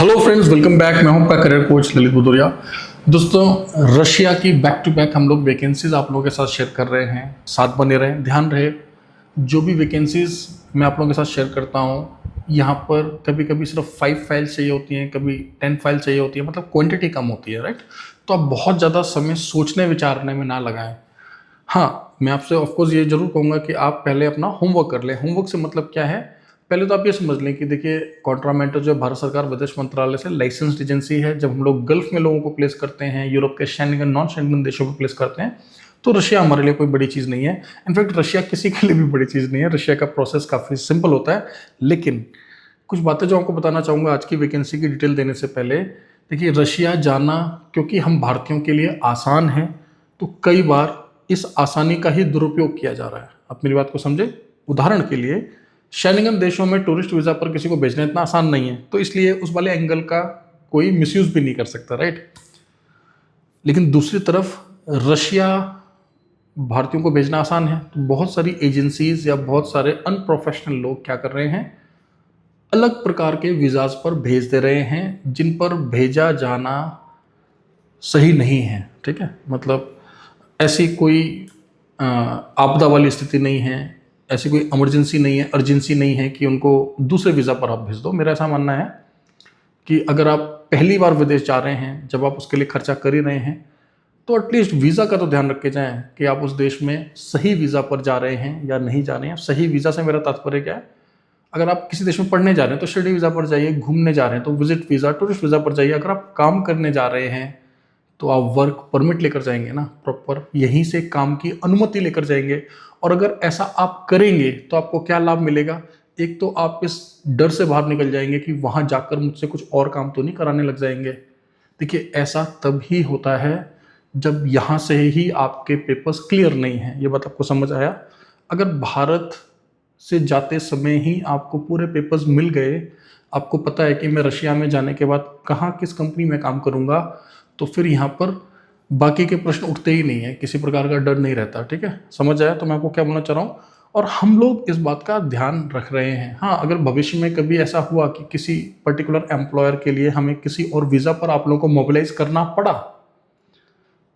Hello friends, welcome back. मैं हूं आपका करियर कोच ललित भदौरिया। दोस्तों, रशिया की बैक टू बैक हम लोग वैकेंसीज आप लोगों के साथ शेयर कर रहे हैं। साथ बने रहें, ध्यान रहे जो भी वैकेंसीज मैं आप लोगों के साथ शेयर करता हूं, यहाँ पर कभी कभी सिर्फ 5 फाइल्स चाहिए होती हैं, कभी 10 फाइल चाहिए होती है, मतलब क्वांटिटी कम होती है, राइट। तो आप बहुत ज़्यादा समय सोचने विचारने में ना लगाएं। हाँ, मैं आपसे ऑफकोर्स ये जरूर कहूँगा कि आप पहले अपना होमवर्क कर लें। होमवर्क से मतलब क्या है, पहले तो आप ये समझ लें कि देखिए, कॉन्ट्रामेंटो जो भारत सरकार विदेश मंत्रालय से लाइसेंस्ड एजेंसी है। जब हम लोग गल्फ में लोगों को प्लेस करते हैं, यूरोप के शेंगन नॉन शेंगन देशों में प्लेस करते हैं, तो रशिया हमारे लिए कोई बड़ी चीज़ नहीं है। इनफैक्ट रशिया किसी के लिए भी बड़ी चीज़ नहीं है। रशिया का प्रोसेस काफ़ी सिंपल होता है। लेकिन कुछ बातें जो आपको बताना चाहूँगा आज की वैकेंसी की डिटेल देने से पहले। देखिए, रशिया जाना क्योंकि हम भारतीयों के लिए आसान है, तो कई बार इस आसानी का ही दुरुपयोग किया जा रहा है। आप मेरी बात को समझे। उदाहरण के लिए, शेंगन देशों में टूरिस्ट वीज़ा पर किसी को भेजना इतना आसान नहीं है, तो इसलिए उस वाले एंगल का कोई मिसयूज भी नहीं कर सकता, राइट। लेकिन दूसरी तरफ रशिया भारतीयों को भेजना आसान है, तो बहुत सारी एजेंसीज या बहुत सारे अनप्रोफेशनल लोग क्या कर रहे हैं, अलग प्रकार के वीज़ाज पर भेज दे रहे हैं जिन पर भेजा जाना सही नहीं है। ठीक है, मतलब ऐसी कोई आपदा वाली स्थिति नहीं है, ऐसी कोई इमरजेंसी नहीं है, अर्जेंसी नहीं है कि उनको दूसरे वीज़ा पर आप भेज दो। मेरा ऐसा मानना है कि अगर आप पहली बार विदेश जा रहे हैं, जब आप उसके लिए खर्चा कर ही रहे हैं, तो एटलीस्ट वीज़ा का तो ध्यान रख के जाएं कि आप उस देश में सही वीज़ा पर जा रहे हैं या नहीं जा रहे हैं। सही वीज़ा से मेरा तात्पर्य क्या है, अगर आप किसी देश में पढ़ने जा रहे हैं तो स्टडी वीज़ा पर जाइए, घूमने जा रहे हैं तो विजिट वीज़ा, टूरिस्ट वीज़ा पर जाइए। अगर आप काम करने जा रहे हैं तो आप वर्क परमिट लेकर जाएंगे ना, प्रॉपर यहीं से काम की अनुमति लेकर जाएंगे। और अगर ऐसा आप करेंगे तो आपको क्या लाभ मिलेगा, एक तो आप इस डर से बाहर निकल जाएंगे कि वहां जाकर मुझसे कुछ और काम तो नहीं कराने लग जाएंगे। देखिए, ऐसा तब ही होता है जब यहाँ से ही आपके पेपर्स क्लियर नहीं हैं। ये बात आपको समझ आया। अगर भारत से जाते समय ही आपको पूरे पेपर्स मिल गए, आपको पता है कि मैं रशिया में जाने के बाद कहाँ किस कंपनी में काम करूँगा, तो फिर यहाँ पर बाकी के प्रश्न उठते ही नहीं है, किसी प्रकार का डर नहीं रहता। ठीक है, समझ आया तो मैं आपको क्या बोलना चाह रहा हूँ। और हम लोग इस बात का ध्यान रख रहे हैं। हाँ, अगर भविष्य में कभी ऐसा हुआ कि किसी पर्टिकुलर एम्प्लॉयर के लिए हमें किसी और वीज़ा पर आप लोगों को मोबिलाइज करना पड़ा,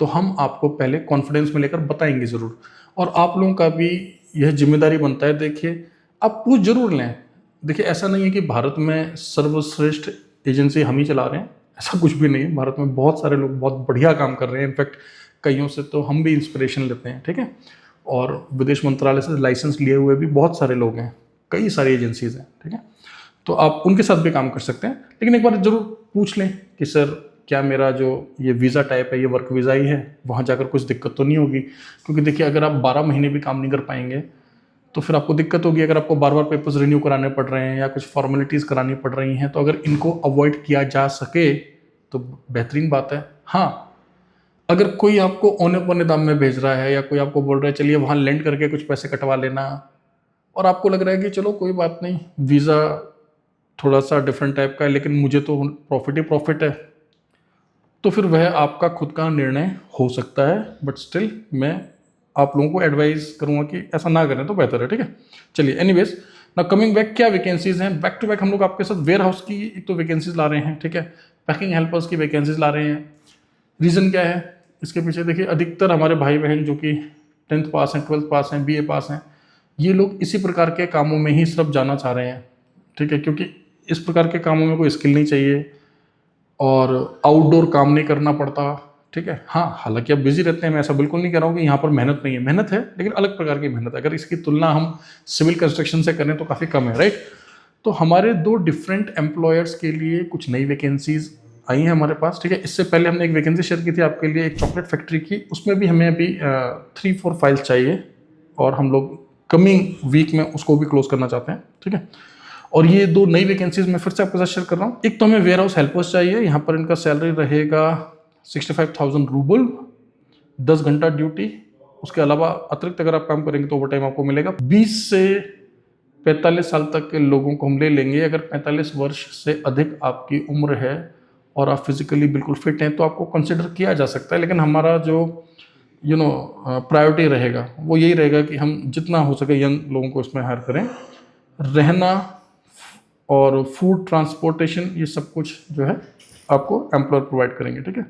तो हम आपको पहले कॉन्फिडेंस में लेकर बताएंगे ज़रूर। और आप लोगों का भी यह जिम्मेदारी बनता है। देखिए, आप पूछ जरूर लें। देखिए, ऐसा नहीं है कि भारत में सर्वश्रेष्ठ एजेंसी हम ही चला रहे हैं, ऐसा कुछ भी नहीं है। भारत में बहुत सारे लोग बहुत बढ़िया काम कर रहे हैं। इनफैक्ट कईयों से तो हम भी इंस्पिरेशन लेते हैं। ठीक है, और विदेश मंत्रालय से लाइसेंस लिए हुए भी बहुत सारे लोग हैं, कई सारी एजेंसीज हैं। ठीक है, तो आप उनके साथ भी काम कर सकते हैं। लेकिन एक बार जरूर पूछ लें कि सर, क्या मेरा जो ये वीज़ा टाइप है ये वर्क वीज़ा ही है, वहाँ जाकर कुछ दिक्कत तो नहीं होगी। क्योंकि देखिए, अगर आप 12 महीने भी काम नहीं कर पाएंगे तो फिर आपको दिक्कत होगी। अगर आपको बार बार पेपर्स रिन्यू कराने पड़ रहे हैं या कुछ फॉर्मेलिटीज़ करानी पड़ रही हैं, तो अगर इनको अवॉइड किया जा सके तो बेहतरीन बात है। हाँ, अगर कोई आपको औने पौने दाम में भेज रहा है या कोई आपको बोल रहा है चलिए वहाँ लैंड करके कुछ पैसे कटवा लेना, और आपको लग रहा है कि चलो कोई बात नहीं, वीज़ा थोड़ा सा डिफरेंट टाइप का है लेकिन मुझे तो प्रॉफिट ही प्रॉफिट है, तो फिर वह आपका खुद का निर्णय हो सकता है। बट स्टिल मैं आप लोगों को एडवाइस करूंगा कि ऐसा ना करें तो बेहतर है। ठीक है, चलिए, एनीवेज ना, कमिंग बैक, क्या वैकेंसीज हैं बैक टू बैक हम लोग आपके साथ वेयर हाउस की एक तो वैकेंसीज ला रहे हैं। ठीक है, पैकिंग हेल्पर्स की वैकेंसीज ला रहे हैं। रीज़न क्या है इसके पीछे, देखिए, अधिकतर हमारे भाई बहन जो कि 10th पास हैं, 12th पास हैं, BA पास हैं, ये लोग इसी प्रकार के कामों में ही सिर्फ जाना चाह रहे हैं। ठीक है, क्योंकि इस प्रकार के कामों में कोई स्किल नहीं चाहिए और आउटडोर काम नहीं करना पड़ता। ठीक है, हाँ, हालांकि आप बिजी रहते हैं, मैं ऐसा बिल्कुल नहीं कह रहा हूँ कि यहाँ पर मेहनत नहीं है, मेहनत है, लेकिन अलग प्रकार की मेहनत है। अगर इसकी तुलना हम सिविल कंस्ट्रक्शन से करें तो काफ़ी कम है, राइट। तो हमारे 2 डिफरेंट एम्प्लॉयर्स के लिए कुछ नई वैकेंसीज आई हैं हमारे पास। ठीक है, इससे पहले हमने एक वैकेंसी शेयर की थी आपके लिए एक चॉकलेट फैक्ट्री की, उसमें भी हमें अभी 3-4 फाइल्स चाहिए और हम लोग कमिंग वीक में उसको भी क्लोज करना चाहते हैं। ठीक है, और ये 2 नई वैकेंसीज मैं फिर से आपके साथ शेयर कर रहा हूँ। एक तो हमें वेयर हाउस हेल्पर्स चाहिए, यहाँ पर इनका सैलरी रहेगा 65,000 रूबल, 10 घंटा ड्यूटी। उसके अलावा अतिरिक्त अगर आप काम करेंगे तो ओवर टाइम आपको मिलेगा। 20 से 45 साल तक के लोगों को हम ले लेंगे। अगर 45 वर्ष से अधिक आपकी उम्र है और आप फिजिकली बिल्कुल फिट हैं तो आपको कंसिडर किया जा सकता है। लेकिन हमारा जो प्रायोरिटी रहेगा वो यही रहेगा कि हम जितना हो सके यंग लोगों को इसमें हायर करें। रहना और फूड ट्रांसपोर्टेशन, ये सब कुछ जो है आपको एम्प्लॉयर प्रोवाइड करेंगे, ठीक है।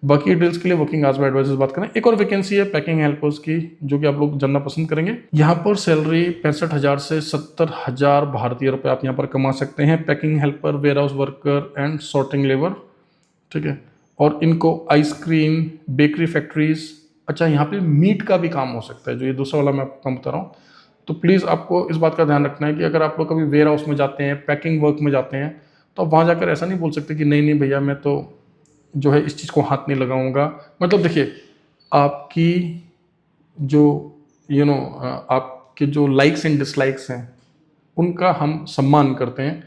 बाकी डिटेल्स के लिए वर्किंग आवर्स में एडवाइजर्स बात करें। एक और वैकेंसी है पैकिंग हेल्पर्स की, जो कि आप लोग जानना पसंद करेंगे। यहाँ पर सैलरी 65,000 से 70,000 भारतीय रुपये आप यहाँ पर कमा सकते हैं। Packing helper, warehouse worker and sorting labour, ठीक है। और इनको आइसक्रीम, बेकरी फैक्ट्रीज, अच्छा यहाँ पे मीट का भी काम हो सकता है, जो ये दूसरा वाला मैं आपको काम बता रहा हूँ। तो प्लीज़ आपको इस बात का ध्यान रखना है कि अगर आप लोग कभी वेयर हाउस में जाते हैं, पैकिंग वर्क में जाते हैं, तो आप वहाँ जाकर ऐसा नहीं बोल सकते कि नहीं नहीं भैया मैं तो जो है इस चीज़ को हाथ नहीं लगाऊंगा। मतलब देखिए, आपकी जो आपके जो लाइक्स एंड डिसलाइक्स हैं उनका हम सम्मान करते हैं,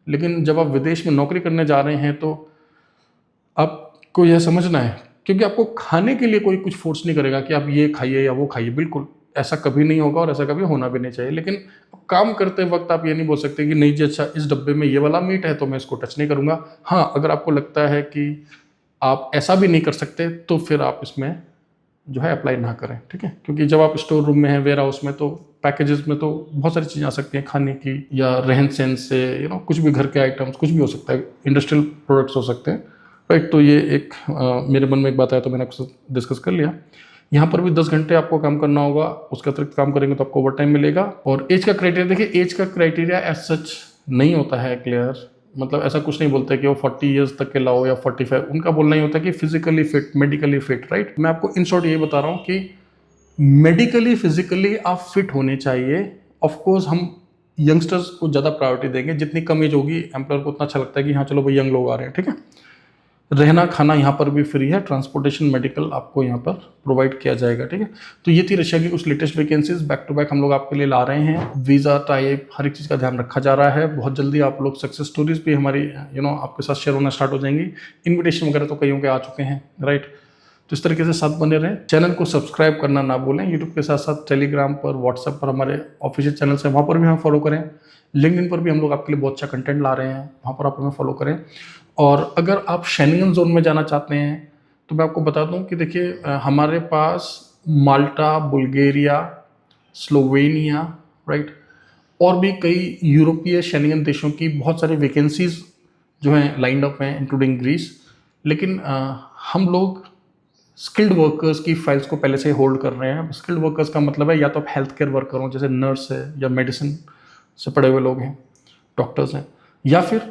लेकिन जब आप विदेश में नौकरी करने जा रहे हैं तो आपको यह समझना है, क्योंकि आपको खाने के लिए कोई कुछ फोर्स नहीं करेगा कि आप ये खाइए या वो खाइए, बिल्कुल ऐसा कभी नहीं होगा और ऐसा कभी होना भी नहीं चाहिए। लेकिन काम करते वक्त आप ये नहीं बोल सकते कि नहीं जी अच्छा इस डब्बे में ये वाला मीट है तो मैं इसको टच नहीं करूँगा। हाँ, अगर आपको लगता है कि आप ऐसा भी नहीं कर सकते तो फिर आप इसमें जो है अप्लाई ना करें, ठीक है। क्योंकि जब आप स्टोर रूम में हैं, वेयर हाउस में, तो पैकेजेस में तो बहुत सारी चीज़ें आ सकती हैं खाने की या रहन सहन से, कुछ भी घर के आइटम्स, कुछ भी हो सकता है, इंडस्ट्रियल प्रोडक्ट्स हो सकते हैं, राइट। तो ये एक मेरे मन में एक बात आया तो मैंने आपसे डिस्कस कर लिया। यहाँ पर भी 10 घंटे आपको काम करना होगा, उसके अतिरिक्त काम करेंगे तो आपको ओवर टाइम मिलेगा। और एज का क्राइटेरिया देखिए, एज का क्राइटेरिया एज सच नहीं होता है क्लियर, मतलब ऐसा कुछ नहीं बोलते कि वो 40 ईयर्स तक के लाओ या 45, उनका बोलना ही होता है कि physically fit, medically fit, right. मैं आपको इन शॉर्ट ये बता रहा हूँ कि मेडिकली फिजिकली आप फिट होने चाहिए। ऑफकोर्स हम यंगस्टर्स को ज़्यादा प्रायोरिटी देंगे, जितनी कम एज होगी एम्प्लॉयर को उतना अच्छा लगता है कि हाँ चलो भाई यंग लोग आ रहे हैं, ठीक है। रहना खाना यहाँ पर भी फ्री है, ट्रांसपोर्टेशन मेडिकल आपको यहाँ पर प्रोवाइड किया जाएगा, ठीक है। तो ये थी रशिया की कुछ latest vacancies, back to back हम लोग आपके लिए ला रहे हैं। वीज़ा टाइप हर एक चीज़ का ध्यान रखा जा रहा है। बहुत जल्दी आप लोग सक्सेस स्टोरीज भी हमारी आपके साथ शेयर होना स्टार्ट हो जाएंगी। इन्विटेशन वगैरह तो कईयों के आ चुके हैं, राइट। तो इस तरीके से साथ बने रहें। चैनल को सब्सक्राइब करना ना भूलें। यूट्यूब के साथ साथ टेलीग्राम पर, व्हाट्सएप पर हमारे ऑफिशियल चैनल्स हैं, वहाँ पर भी हम फॉलो करें। लिंक्डइन पर भी हम लोग आपके लिए बहुत अच्छा कंटेंट ला रहे हैं, वहाँ पर आप हमें फॉलो करें। और अगर आप शेंगन जोन में जाना चाहते हैं तो मैं आपको बता दूं कि देखिए हमारे पास माल्टा, बुल्गारिया, स्लोवेनिया, राइट, और भी कई यूरोपीय शेंगन देशों की बहुत सारी वैकेंसीज जो हैं लाइंड अप हैं, इंक्लूडिंग ग्रीस। लेकिन हम लोग स्किल्ड वर्कर्स की फाइल्स को पहले से होल्ड कर रहे हैं। स्किल्ड वर्कर्स का मतलब है या तो आप हेल्थ केयर वर्कर हो, जैसे नर्स है या मेडिसिन से पढ़े हुए लोग हैं, डॉक्टर्स हैं, या फिर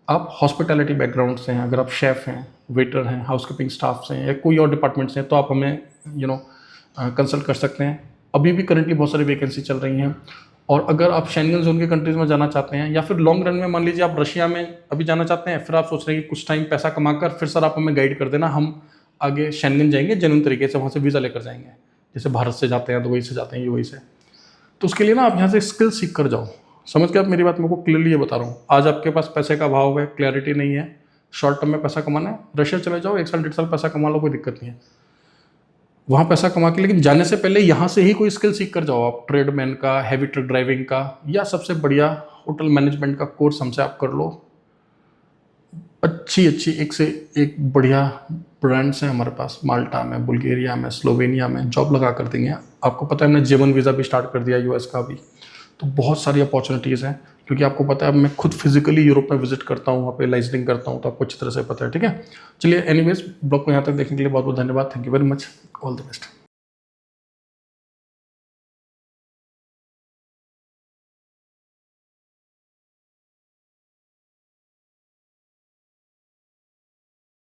आप हॉस्पिटैलिटी बैकग्राउंड से हैं, अगर आप शेफ़ हैं, वेटर हैं, हाउसकीपिंग स्टाफ से हैं या कोई और डिपार्टमेंट से हैं, तो आप हमें कंसल्ट कर सकते हैं। अभी भी करंटली बहुत सारी वैकेंसी चल रही हैं। और अगर आप शेंगन जोन के कंट्रीज़ में जाना चाहते हैं या फिर लॉन्ग रन में मान लीजिए आप रशिया में अभी जाना चाहते हैं, फिर आप सोच रहे हैं कि कुछ टाइम पैसा कमाकर फिर सर आप हमें गाइड कर देना, हम आगे शेंगन जाएंगे जेन्युइन तरीके से, वहाँ से वीज़ा लेकर जाएंगे, जैसे भारत से जाते हैं, दुबई से जाते हैं, यूएई से। तो उसके लिए ना आप यहाँ से स्किल सीख कर जाओ। समझ के आप मेरी बात, मेरे को क्लियरली ये बता रहा हूँ। आज आपके पास पैसे का भाव है, क्लैरिटी नहीं है, शॉर्ट टर्म में पैसा कमाना है, रशिया चले जाओ, 1 साल 1.5 साल पैसा कमा लो, कोई दिक्कत नहीं है वहाँ पैसा कमा के। लेकिन जाने से पहले यहाँ से ही कोई स्किल सीख कर जाओ आप, ट्रेडमैन का, हैवी ट्रक ड्राइविंग का, या सबसे बढ़िया होटल मैनेजमेंट का कोर्स हमसे आप कर लो। अच्छी एक से एक बढ़िया ब्रांड्स हैं हमारे पास, माल्टा में, बुल्गारिया में, स्लोवेनिया में, जॉब लगा कर देंगे। आपको पता है हमने J1 वीज़ा भी स्टार्ट कर दिया, यूएस का भी। तो बहुत सारी अपॉर्चुनिटीज़ हैं, क्योंकि आपको पता है मैं खुद फिजिकली यूरोप में विजिट करता हूँ, वहाँ पे लाइजनिंग करता हूँ, तो आपको अच्छी तरह से पता है, ठीक है। चलिए एनीवेज, ब्लॉग को यहाँ तक देखने के लिए बहुत बहुत धन्यवाद। Thank you very much, all the best.